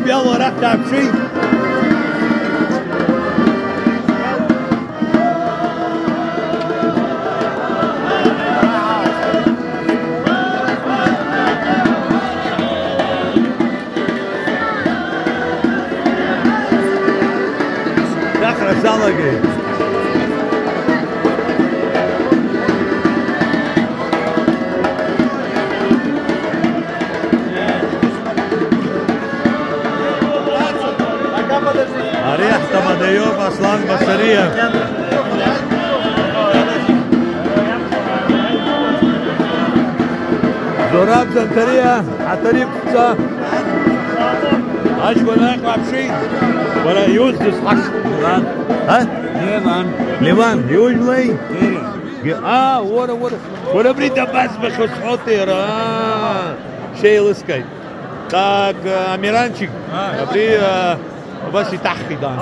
طيب يلا رحت على شيء. داخل الزلقة أريح تمديوم أصلان بصرية زراب زنترية عطريق صح أشوى لك وعبشين ولا يوزدس حش ها؟ ليفان usually ورا بريد بس بخص حطير شيء لسكي تاك أميرانشيك بري بس يتحقي دان